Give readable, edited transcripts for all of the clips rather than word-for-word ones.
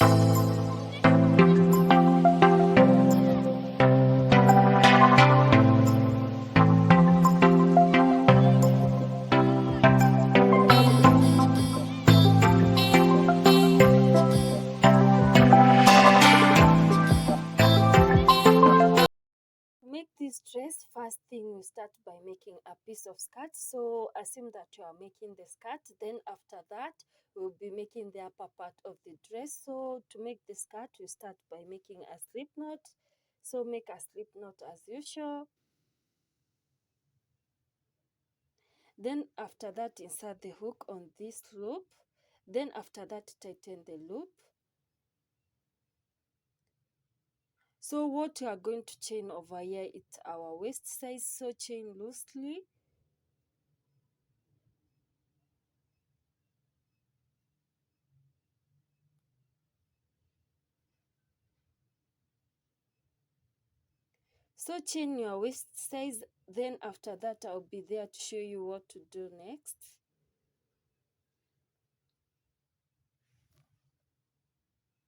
Make this dress, first thing we start by making a piece of skirt. So assume that you are making the skirt, then after that we'll be making the upper part of the dress. So to make the skirt, we start by making a slip knot. So make a slip knot as usual. Then after that, insert the hook on this loop. Then after that, tighten the loop. So what you are going to chain over here, it's our waist size, so chain loosely. So chain your waist size, then after that I'll be there to show you what to do next.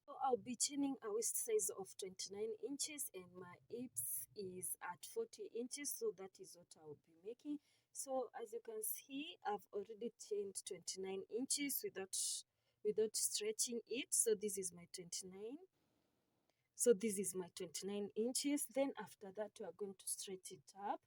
So I'll be chaining a waist size of 29 inches and my hips is at 40 inches, so that is what I'll be making. So as you can see, I've already chained 29 inches without stretching it. So this is my 29. So this is my 29 inches. Then after that, we are going to stretch it up.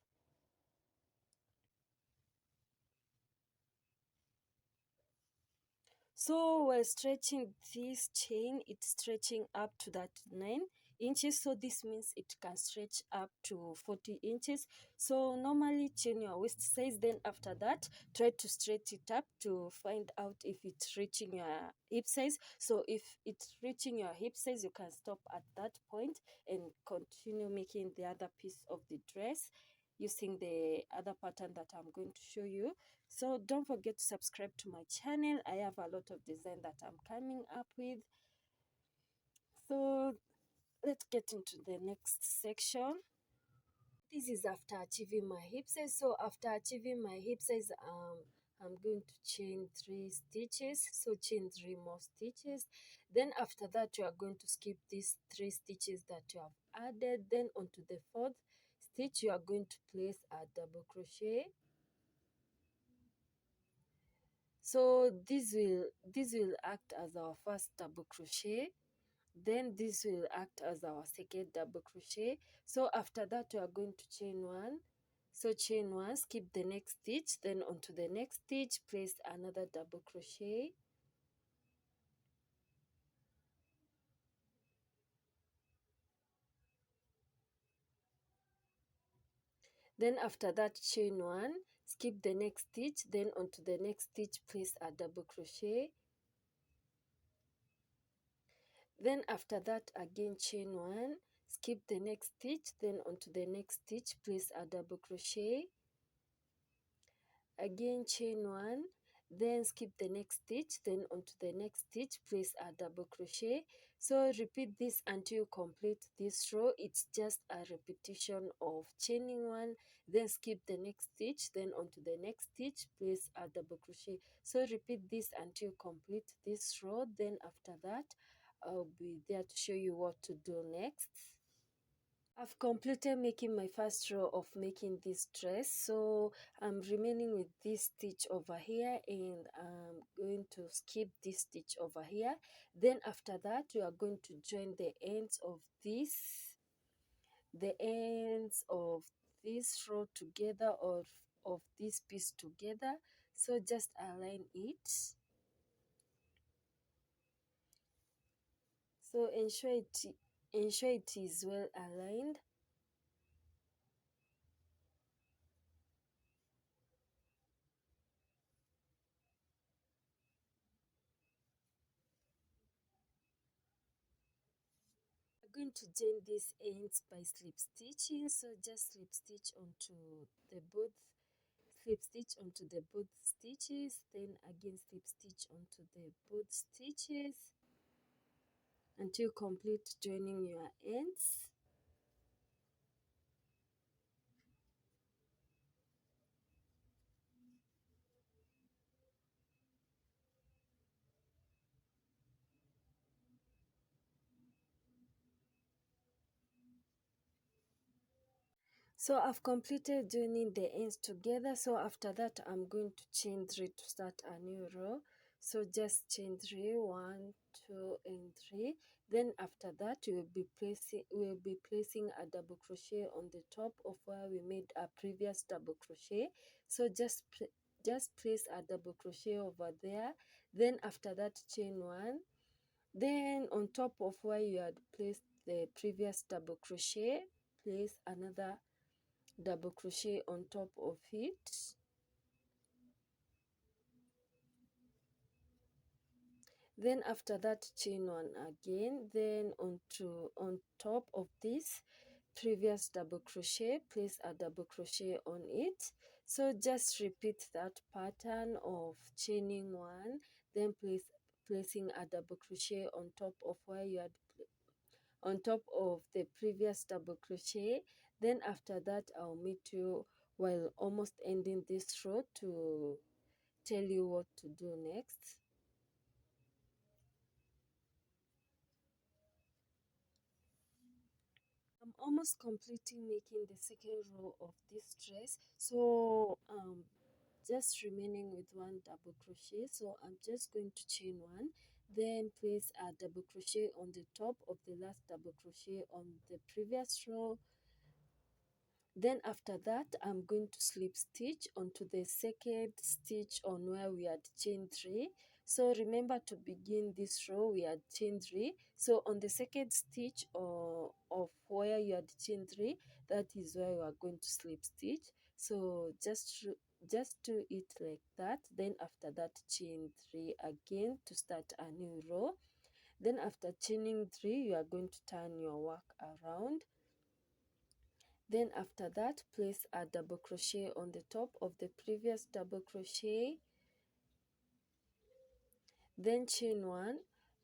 So we're stretching this chain, it's stretching up to that 9 inches. So this means it can stretch up to 40 inches. So normally chain your waist size, then after that, try to stretch it up to find out if it's reaching your hip size. So if it's reaching your hip size, you can stop at that point and continue making the other piece of the dress using the other pattern that I'm going to show you. So don't forget to subscribe to my channel. I have a lot of design that I'm coming up with. So let's get into the next section. This is after achieving my hip size. So after achieving my hip size, I'm going to chain 3 stitches. So chain 3 more stitches. Then after that, you are going to skip these 3 stitches that you have added. Then onto the 4th stitch, you are going to place a double crochet. So this will act as our first double crochet, then this will act as our second double crochet. So after that, we are going to chain 1. So chain 1, skip the next stitch, then onto the next stitch, place another double crochet. Then after that, chain 1, skip the next stitch, then onto the next stitch, place a double crochet. Then after that, again chain 1, skip the next stitch, then onto the next stitch, place a double crochet. Again chain 1, then skip the next stitch, then onto the next stitch, place a double crochet. So repeat this until you complete this row. It's just a repetition of chaining 1, then skip the next stitch, then onto the next stitch, place a double crochet. So repeat this until you complete this row. Then after that, I'll be there to show you what to do next. I've completed making my first row of making this dress, so I'm remaining with this stitch over here and I'm going to skip this stitch over here. Then after that, we are going to join the ends of this row together, or of this piece together. So just align it. So ensure it is well aligned. We're going to join these ends by slip stitching. So just slip stitch onto the both stitches, then again slip stitch onto the both stitches until complete joining your ends. So I've completed joining the ends together. So after that, I'm going to chain 3 to start a new row. So just chain 3, 1, 2, and 3. Then after that, we'll be placing a double crochet on the top of where we made a previous double crochet. So just place a double crochet over there. Then after that, chain 1. Then on top of where you had placed the previous double crochet, place another double crochet on top of it. Then after that, chain 1 again. Then on top of this previous double crochet, place a double crochet on it. So just repeat that pattern of chaining 1, then placing a double crochet on top of where you had on top of the previous double crochet. Then after that, I'll meet you while almost ending this row to tell you what to do next. I'm almost completing making the second row of this dress, so just remaining with 1 double crochet. So I'm just going to chain 1, then place a double crochet on the top of the last double crochet on the previous row. Then after that, I'm going to slip stitch onto the second stitch on where we had chain 3. So remember, to begin this row we had chain 3. So on the second stitch of where you had chain 3, that is where you are going to slip stitch. So just do it like that. Then after that, chain 3 again to start a new row. Then after chaining 3, you are going to turn your work around. Then after that, place a double crochet on the top of the previous double crochet, then chain 1,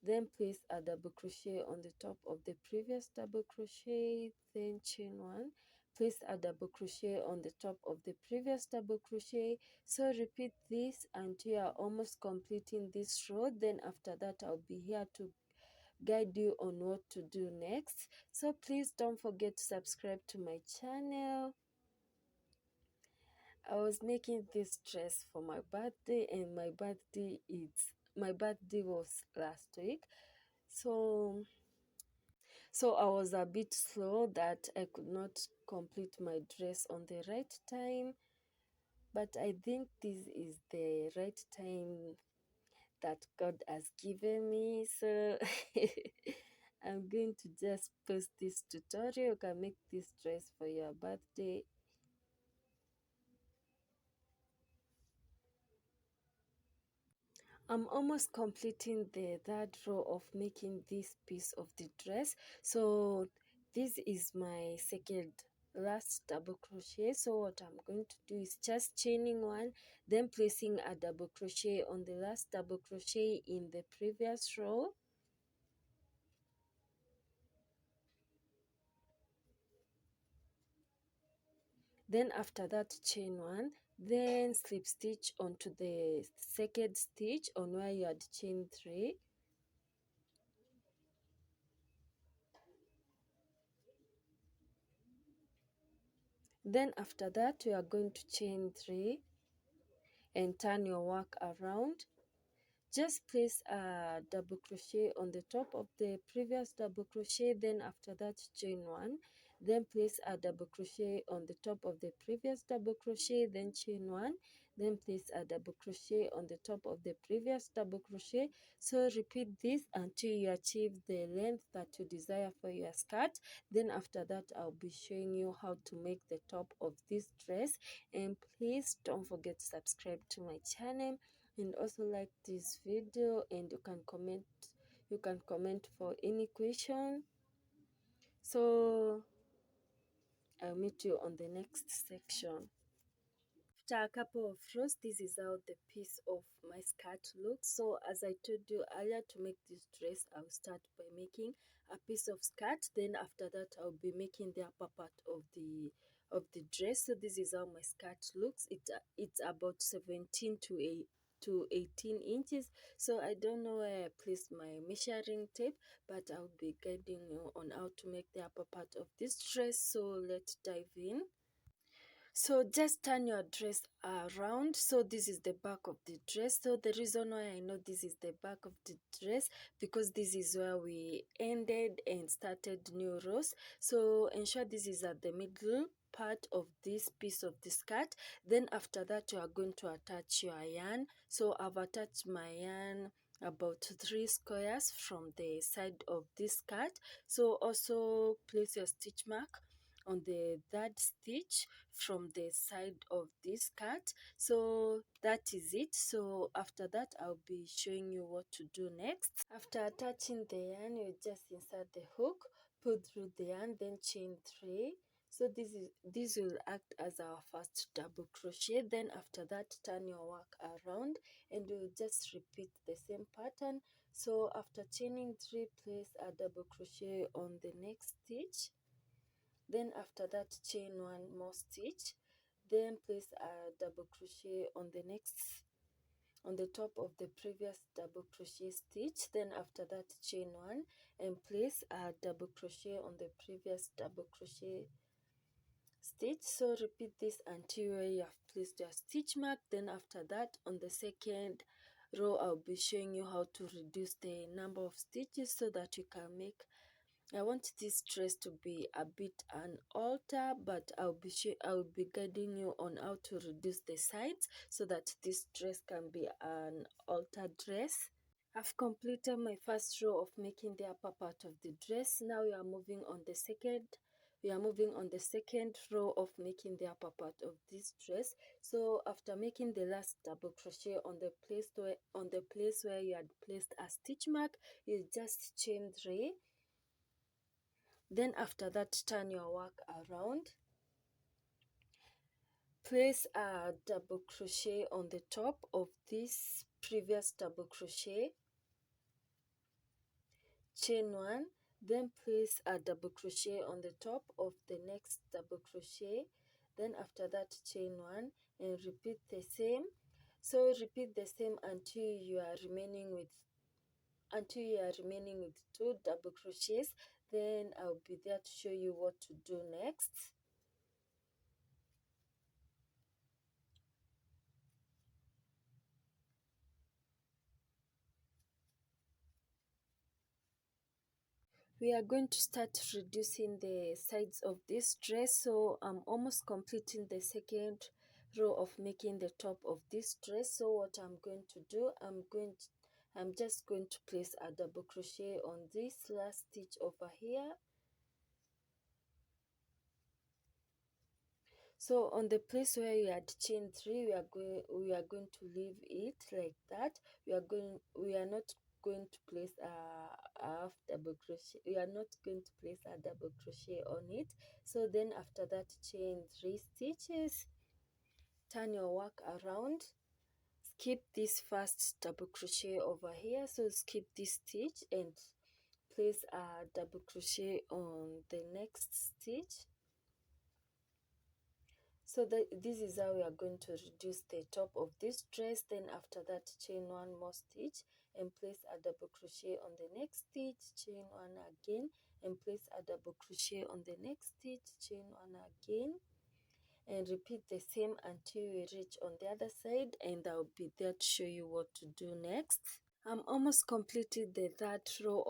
then place a double crochet on the top of the previous double crochet, then chain 1, place a double crochet on the top of the previous double crochet. So repeat this until you are almost completing this row. Then after that, I'll be here to guide you on what to do next. So please don't forget to subscribe to my channel. I was making this dress for my birthday, and my birthday was last week. So I was a bit slow that I could not complete my dress on the right time, but I think this is the right time that God has given me. So I'm going to just post this tutorial. You can make this dress for your birthday. I'm almost completing the third row of making this piece of the dress. So this is my second last double crochet. So what I'm going to do is just chaining 1, then placing a double crochet on the last double crochet in the previous row. Then after that, chain 1, then slip stitch onto the second stitch on where you had chain 3. Then after that, you are going to chain 3 and turn your work around. Just place a double crochet on the top of the previous double crochet. Then after that, chain 1, then place a double crochet on the top of the previous double crochet, then chain 1, then place a double crochet on the top of the previous double crochet. So repeat this until you achieve the length that you desire for your skirt. Then after that, I'll be showing you how to make the top of this dress. And please don't forget to subscribe to my channel and also like this video, and you can comment for any question. So I'll meet you on the next section. After a couple of rows, this is how the piece of my skirt looks. So as I told you earlier, to make this dress, I'll start by making a piece of skirt. Then after that, I'll be making the upper part of the dress. So this is how my skirt looks. It's about 17 to 18 inches. So I don't know where I placed my measuring tape, but I'll be guiding you on how to make the upper part of this dress. So let's dive in. So just turn your dress around. So this is the back of the dress. So the reason why I know this is the back of the dress, because this is where we ended and started new rows. So ensure this is at the middle part of this piece of the skirt. Then after that you are going to attach your yarn. So I've attached my yarn about 3 squares from the side of this skirt. So also place your stitch mark on the third stitch from the side of this skirt. So that is it. So after that I'll be showing you what to do next. After attaching the yarn, you just insert the hook, pull through the yarn, then chain 3. So this will act as our first double crochet. Then after that, turn your work around and you'll just repeat the same pattern. So after chaining 3, place a double crochet on the next stitch. Then after that, chain 1 more stitch. Then place a double crochet on the next, on the top of the previous double crochet stitch. Then after that, chain 1 and place a double crochet on the previous double crochet stitch. So repeat this until you have placed your stitch mark. Then after that, on the second row, I'll be showing you how to reduce the number of stitches so that you can make, I want this dress to be a bit an halter, but I'll be guiding you on how to reduce the sides so that this dress can be an halter dress. I've completed my first row of making the upper part of the dress. Now we are moving on the second. We are moving on the second row of making the upper part of this dress. So after making the last double crochet on the place where you had placed a stitch mark, you just chain 3. Then after that, turn your work around. Place a double crochet on the top of this previous double crochet. Chain 1. Then place a double crochet on the top of the next double crochet. Then after that, chain 1 and repeat the same. So repeat the same until you are remaining with 2 double crochets. Then I'll be there to show you what to do next. We are going to start reducing the sides of this dress. So I'm almost completing the second row of making the top of this dress. So what I'm going to do, I'm just going to place a double crochet on this last stitch over here. So on the place where you had chain 3, we are going to leave it like that. We are not going to place a half double crochet. We are not going to place a double crochet on it. So then after that, chain 3 stitches, turn your work around, skip this first double crochet over here. So skip this stitch and place a double crochet on the next stitch. So this is how we are going to reduce the top of this dress. Then after that, chain 1 more stitch and place a double crochet on the next stitch, chain 1 again and place a double crochet on the next stitch, chain 1 again, and repeat the same until we reach on the other side, and I'll be there to show you what to do next. I'm almost completed the third row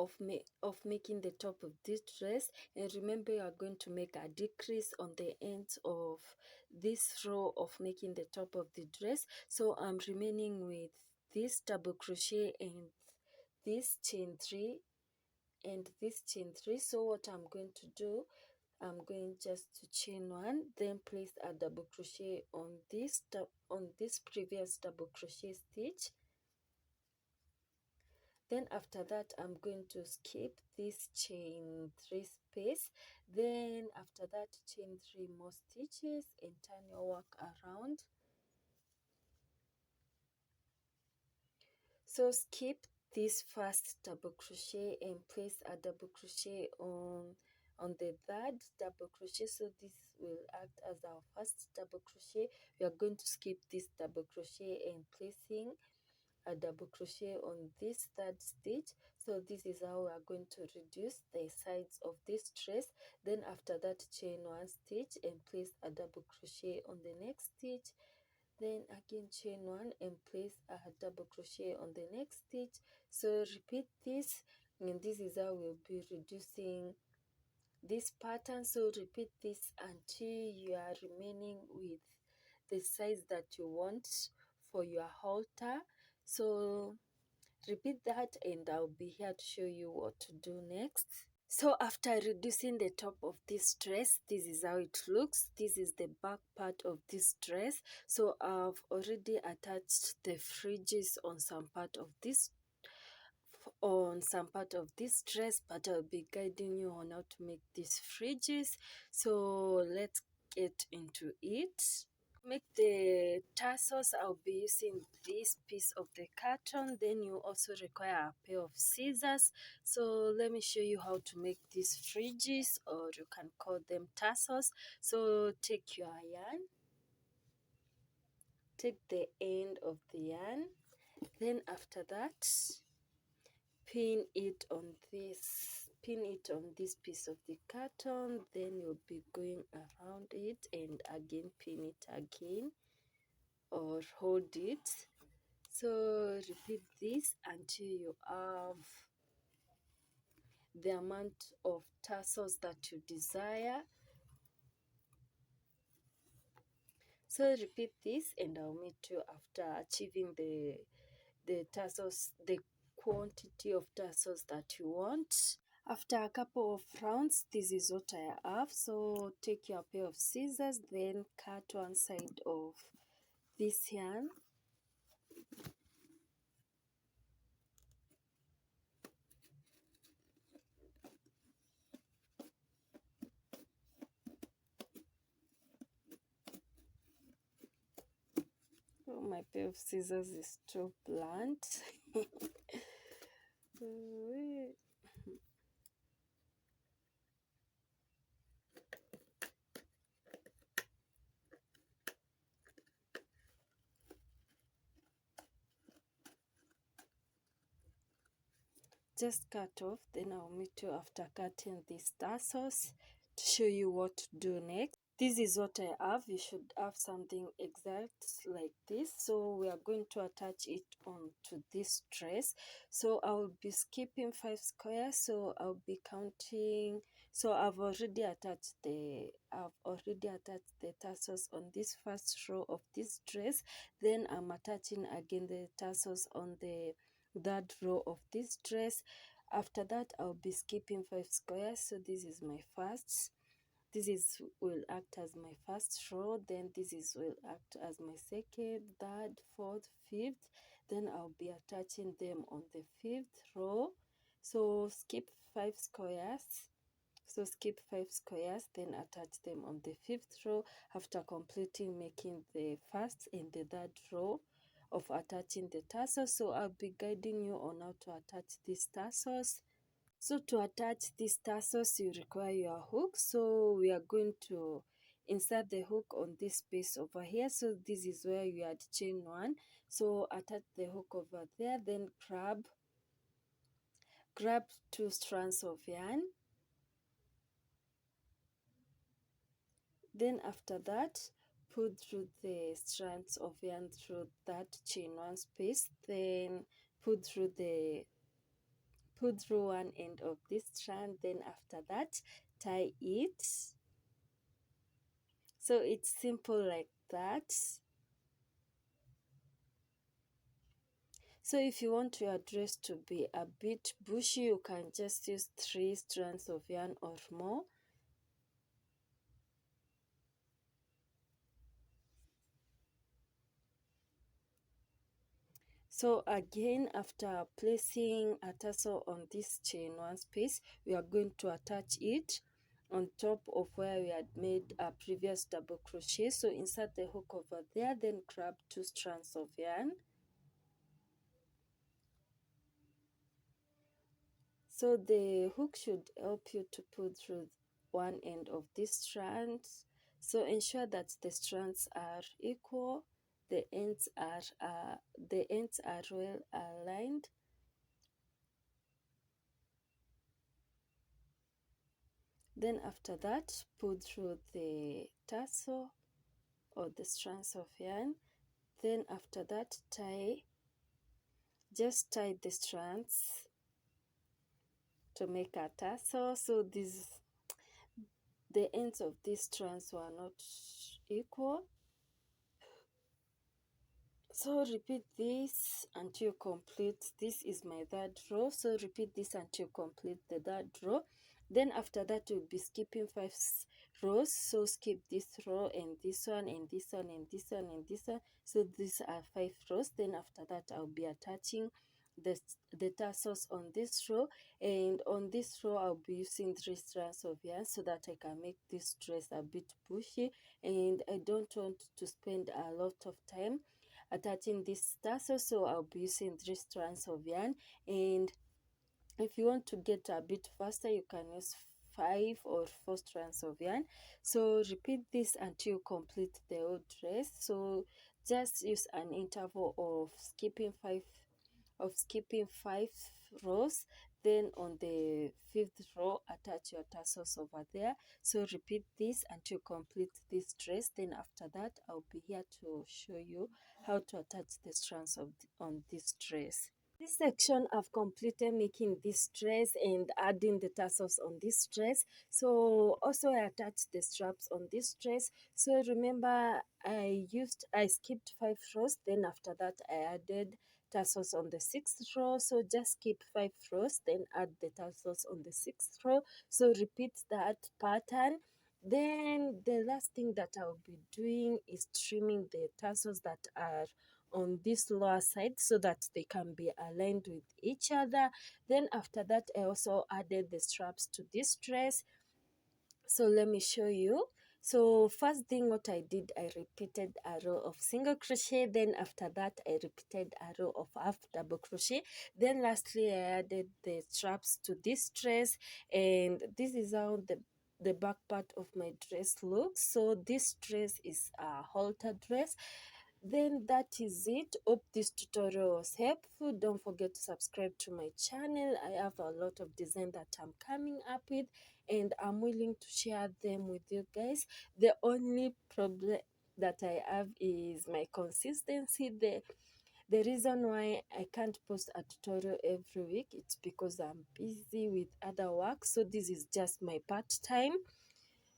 of making the top of this dress, and remember you are going to make a decrease on the ends of this row of making the top of the dress. So I'm remaining with this double crochet and this chain 3 and this chain 3. So what I'm going to do, I'm going just to chain 1, then place a double crochet on this previous double crochet stitch. Then after that, I'm going to skip this chain 3 space. Then after that, chain 3 more stitches and turn your work around. So skip this first double crochet and place a double crochet on the third double crochet. So this will act as our first double crochet. We are going to skip this double crochet and placing a double crochet on this third stitch. So this is how we are going to reduce the sides of this dress. Then after that, chain one stitch and place a double crochet on the next stitch. Then again chain one and place a double crochet on the next stitch. So repeat this, and this is how we'll be reducing this pattern. So repeat this until you are remaining with the size that you want for your halter. So repeat that, and I'll be here to show you what to do next. So after reducing the top of this dress, this is how it looks. This is the back part of this dress. So I've already attached the fringes on some part of this dress, but I'll be guiding you on how to make these fringes. So let's get into it. Make the tassels, I'll be using this piece of the carton. Then you also require a pair of scissors. So let me show you how to make these fringes, or you can call them tassels. So take your yarn, take the end of the yarn, then after that pin it on this piece of the carton. Then you'll be going around it and again pin it again, or hold it. So repeat this until you have the amount of tassels that you desire. So repeat this, and I'll meet you after achieving the tassels, the quantity of tassels that you want. After a couple of rounds, this is what I have. So take your pair of scissors, then cut one side of this yarn. Oh, my pair of scissors is too blunt. Just cut off, then I'll meet you after cutting these tassels to show you what to do next. This is what I have. You should have something exact like this. So we are going to attach it onto this dress. So I'll be skipping 5 squares. So I'll be counting. So I've already attached the tassels on this first row of this dress. Then I'm attaching again the tassels on the third row of this dress. After that, I'll be skipping 5 squares. So this is my first. Will act as my first row, then will act as my second, third, fourth, fifth. Then I'll be attaching them on the 5th row. So skip 5 squares. Then attach them on the 5th row after completing making the first and the third row of attaching the tassels. So I'll be guiding you on how to attach these tassels. So to attach these tassels, you require your hook. So we are going to insert the hook on this piece over here. So this is where you had chain one. So attach the hook over there, then grab 2 strands of yarn. Then after that, put through the strands of yarn through that chain one space. Then put through one end of this strand. Then after that, tie it. So it's simple like that. So if you want your dress to be a bit bushy, you can just use 3 strands of yarn or more. So again, after placing a tassel on this chain one space, we are going to attach it on top of where we had made a previous double crochet. So insert the hook over there, then grab 2 strands of yarn. So the hook should help you to pull through one end of this strand. So ensure that the strands are equal, the ends are well aligned. Then after that, pull through the tassel or the strands of yarn. Then after that, just tie the strands to make a tassel. So the ends of these strands were not equal. So repeat this until you complete. This is my third row, so repeat this until you complete the third row. Then after that you'll be skipping 5 rows, so skip this row and this one and this one and this one and this one. So these are 5 rows. Then after that I'll be attaching the tassels on this row, and on this row I'll be using 3 strands of yarn so that I can make this dress a bit bushy, and I don't want to spend a lot of time attaching this tassel, so I'll be using 3 strands of yarn. And if you want to get a bit faster, you can use 5 or 4 strands of yarn. So repeat this until you complete the whole dress. So just use an interval of skipping 5 rows. Then on the 5th row, attach your tassels over there. So repeat this until you complete this dress. Then after that, I'll be here to show you how to attach the strands on this dress. This section I've completed making this dress and adding the tassels on this dress. So also I attached the straps on this dress. So remember I skipped 5 rows, then after that I added tassels on the 6th row. So just skip 5 rows, then add the tassels on the 6th row. So repeat that pattern. Then the last thing that I'll be doing is trimming the tassels that are on this lower side so that they can be aligned with each other. Then after that I also added the straps to this dress. So let me show you. So first thing what I did, I repeated a row of single crochet. Then after that I repeated a row of half double crochet. Then lastly I added the straps to this dress, and this is how the back part of my dress looks. So this dress is a halter dress. Then that is it. Hope this tutorial was helpful. Don't forget to subscribe to my channel. I have a lot of design that I'm coming up with, and I'm willing to share them with you guys. The only problem that I have is my consistency. The reason why I can't post a tutorial every week, it's because I'm busy with other work. So this is just my part time.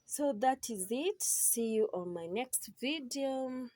So that is it. See you on my next video.